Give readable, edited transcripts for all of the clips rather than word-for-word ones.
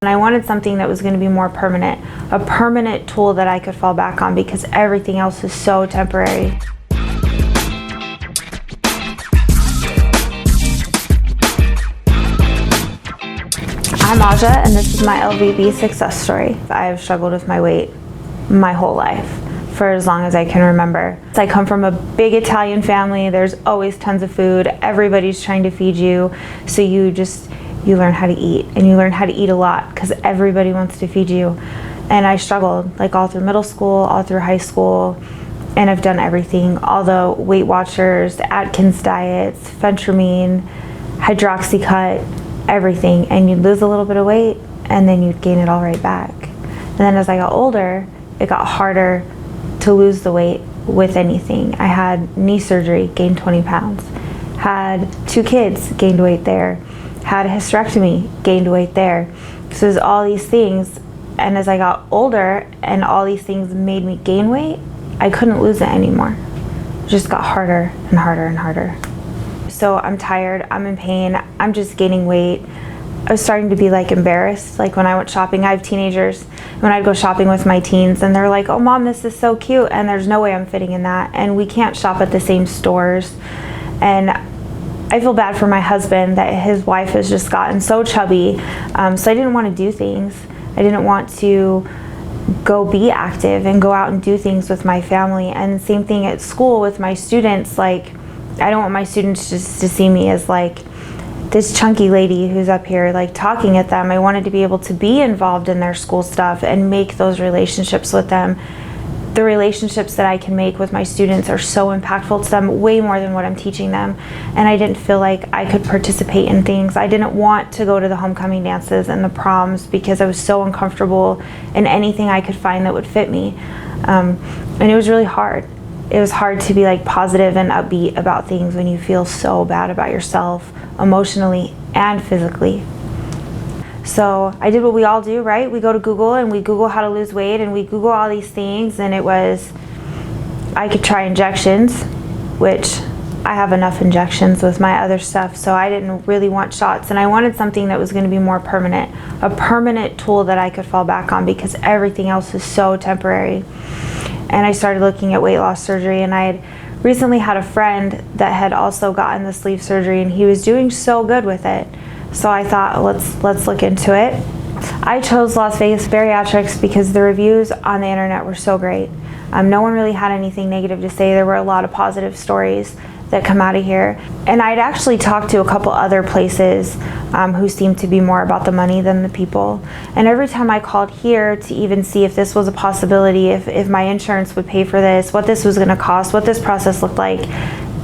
And I wanted something that was going to be more permanent, a permanent tool that I could fall back on because everything else is so temporary. I'm Ahja, and this is my LVB success story. I've struggled with my weight my whole life, for as long as I can remember. I come from a big Italian family. There's always tons of food. Everybody's trying to feed you. So you learn how to eat, and you learn how to eat a lot because everybody wants to feed you. And I struggled like all through middle school, all through high school, and I've done everything. All the Weight Watchers, Atkins diets, phentermine, hydroxycut, everything. And you'd lose a little bit of weight and then you'd gain it all right back. And then as I got older, it got harder to lose the weight with anything. I had knee surgery, gained 20 pounds. Had 2 kids, gained weight there. Had a hysterectomy, gained weight there. So there's all these things. And as I got older and all these things made me gain weight, I couldn't lose it anymore. It just got harder and harder and harder. So I'm tired, I'm in pain, I'm just gaining weight. I was starting to be like embarrassed. Like when I went shopping, I have teenagers, when I'd go shopping with my teens and they're like, oh mom, this is so cute. And there's no way I'm fitting in that. And we can't shop at the same stores. And I feel bad for my husband that his wife has just gotten so chubby. So I didn't want to do things. I didn't want to go be active and go out and do things with my family. And same thing at school with my students. Like, I don't want my students just to see me as like this chunky lady who's up here like talking at them. I wanted to be able to be involved in their school stuff and make those relationships with them. The relationships that I can make with my students are so impactful to them, way more than what I'm teaching them. And I didn't feel like I could participate in things. I didn't want to go to the homecoming dances and the proms because I was so uncomfortable in anything I could find that would fit me. And it was really hard. It was hard to be like positive and upbeat about things when you feel so bad about yourself, emotionally and physically. So I did what we all do, right? We go to Google and we Google how to lose weight and we Google all these things, and it was, I could try injections, which I have enough injections with my other stuff, so I didn't really want shots. And I wanted something that was going to be more permanent, a permanent tool that I could fall back on because everything else is so temporary. And I started looking at weight loss surgery, and I had recently had a friend that had also gotten the sleeve surgery and he was doing so good with it. So I thought, let's look into it. I chose Las Vegas Bariatrics because the reviews on the internet were so great. No one really had anything negative to say. There were a lot of positive stories that come out of here. And I'd actually talked to a couple other places who seemed to be more about the money than the people. And every time I called here to even see if this was a possibility, if my insurance would pay for this, what this was gonna cost, what this process looked like,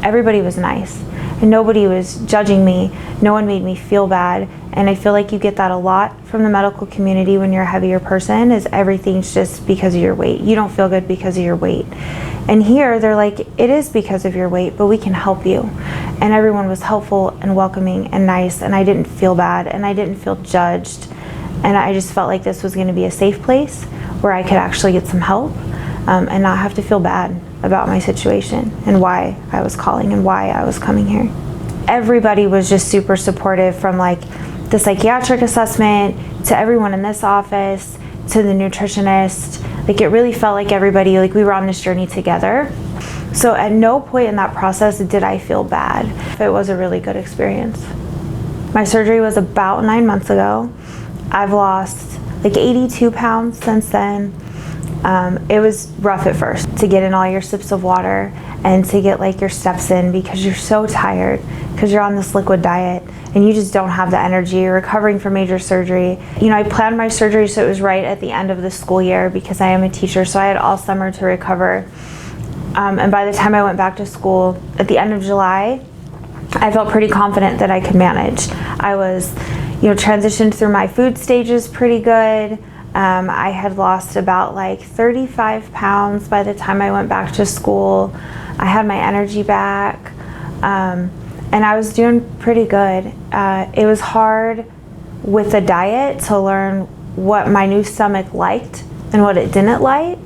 everybody was nice. And nobody was judging me. No one made me feel bad. And I feel like you get that a lot from the medical community when you're a heavier person, is everything's just because of your weight. You don't feel good because of your weight. And here they're like, it is because of your weight, but we can help you. And everyone was helpful and welcoming and nice, and I didn't feel bad and I didn't feel judged. And I just felt like this was gonna be a safe place where I could actually get some help and not have to feel bad about my situation and why I was calling and why I was coming here. Everybody was just super supportive, from like the psychiatric assessment to everyone in this office to the nutritionist. Like it really felt like everybody, like we were on this journey together. So at no point in that process did I feel bad. It was a really good experience. My surgery was about 9 months ago. I've lost like 82 pounds since then. It was rough at first to get in all your sips of water and to get like your steps in because you're so tired because you're on this liquid diet and you just don't have the energy. You're recovering from major surgery. You know, I planned my surgery so it was right at the end of the school year because I am a teacher, so I had all summer to recover. And by the time I went back to school at the end of July, I felt pretty confident that I could manage. I was, transitioned through my food stages pretty good. I had lost about like 35 pounds by the time I went back to school. I had my energy back, and I was doing pretty good. It was hard with the diet to learn what my new stomach liked and what it didn't like.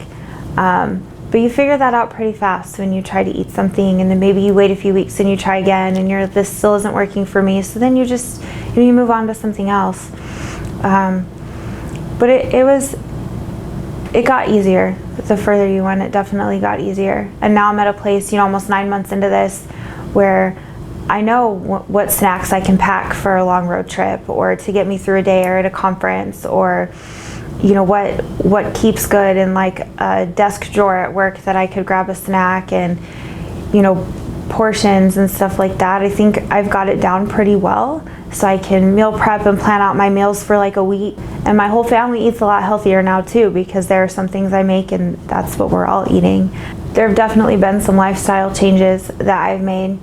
But you figure that out pretty fast when you try to eat something, and then maybe you wait a few weeks and you try again and this still isn't working for me. So then you just, you move on to something else. But it got easier. The further you went, it definitely got easier. And now I'm at a place, almost 9 months into this, where I know what snacks I can pack for a long road trip, or to get me through a day or at a conference, or what keeps good in like a desk drawer at work that I could grab a snack, and portions and stuff like that. I think I've got it down pretty well, so I can meal prep and plan out my meals for like a week. And my whole family eats a lot healthier now too, because there are some things I make and that's what we're all eating. There have definitely been some lifestyle changes that I've made.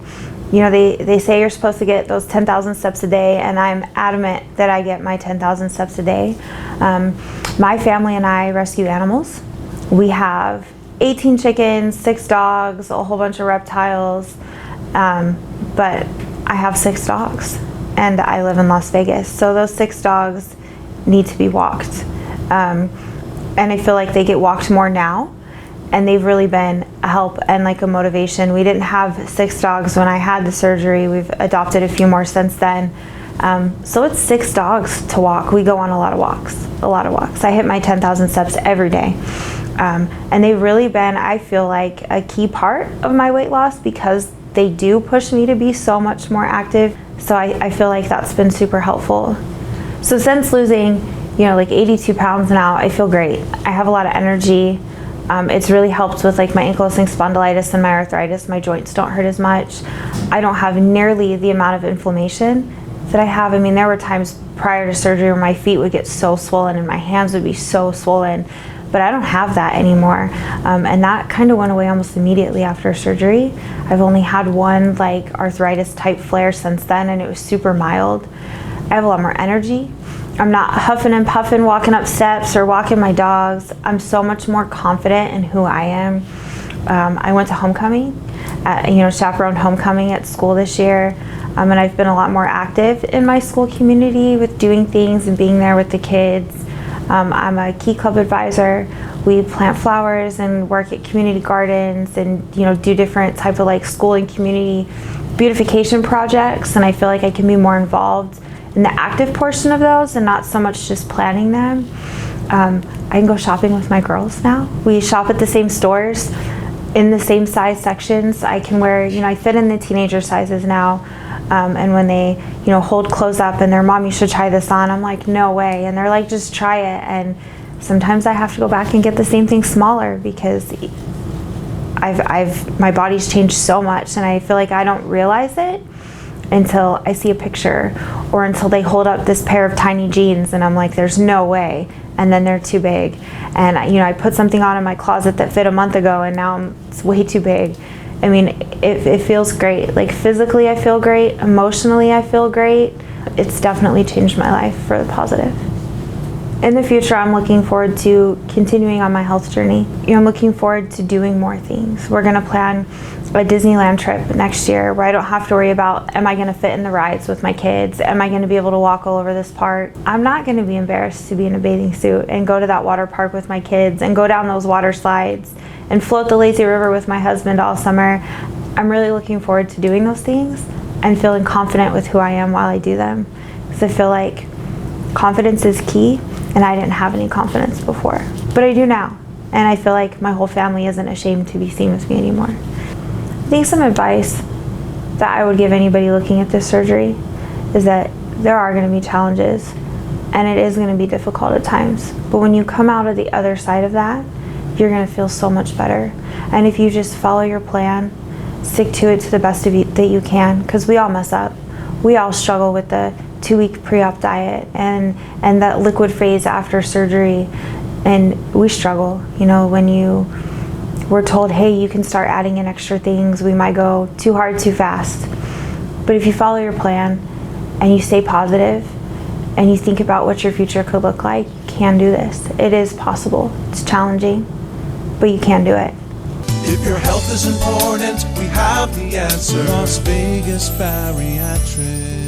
They say you're supposed to get those 10,000 steps a day, and I'm adamant that I get my 10,000 steps a day. My family and I rescue animals. We have 18 chickens, 6 dogs, a whole bunch of reptiles, but I have 6 dogs, and I live in Las Vegas, so those 6 dogs need to be walked. And I feel like they get walked more now, and they've really been a help and like a motivation. We didn't have 6 dogs when I had the surgery. We've adopted a few more since then. So it's 6 dogs to walk. We go on a lot of walks. I hit my 10,000 steps every day. And they've really been, I feel like, a key part of my weight loss, because they do push me to be so much more active. So I feel like that's been super helpful. So since losing, like 82 pounds now, I feel great. I have a lot of energy. It's really helped with like my ankylosing spondylitis and my arthritis. My joints don't hurt as much. I don't have nearly the amount of inflammation that I have. I mean, there were times prior to surgery where my feet would get so swollen and my hands would be so swollen, but I don't have that anymore. And that kind of went away almost immediately after surgery. I've only had one like arthritis type flare since then, and it was super mild. I have a lot more energy. I'm not huffing and puffing walking up steps or walking my dogs. I'm so much more confident in who I am. I went to homecoming, chaperoned homecoming at school this year, and I've been a lot more active in my school community with doing things and being there with the kids. I'm a Key Club advisor. We plant flowers and work at community gardens and do different type of like school and community beautification projects, and I feel like I can be more involved in the active portion of those and not so much just planning them. I can go shopping with my girls now. We shop at the same stores in the same size sections. I can wear, I fit in the teenager sizes now. And when they, hold clothes up and their mom, you should try this on, I'm like, no way. And they're like, just try it. And sometimes I have to go back and get the same thing smaller, because my body's changed so much, and I feel like I don't realize it until I see a picture or until they hold up this pair of tiny jeans and I'm like, there's no way. And then they're too big. And I put something on in my closet that fit a month ago and now it's way too big. I mean, it feels great. Like physically I feel great, emotionally I feel great. It's definitely changed my life for the positive. In the future, I'm looking forward to continuing on my health journey. I'm looking forward to doing more things. We're gonna plan a Disneyland trip next year where I don't have to worry about, am I gonna fit in the rides with my kids? Am I gonna be able to walk all over this park? I'm not gonna be embarrassed to be in a bathing suit and go to that water park with my kids and go down those water slides and float the lazy river with my husband all summer. I'm really looking forward to doing those things and feeling confident with who I am while I do them. Because I feel like confidence is key, and I didn't have any confidence before, but I do now. And I feel like my whole family isn't ashamed to be seen with me anymore. I think some advice that I would give anybody looking at this surgery is that there are going to be challenges, and it is going to be difficult at times. But when you come out of the other side of that, you're going to feel so much better. And if you just follow your plan, stick to it to the best of that you can, because we all mess up. We all struggle with the 2-week pre-op diet and that liquid phase after surgery, and we struggle. When we're told, hey, you can start adding in extra things, we might go too hard too fast. But if you follow your plan and you stay positive and you think about what your future could look like, you can do this. It is possible. It's challenging, but you can do it. If your health is important, we have the answer. Las Vegas Bariatrics.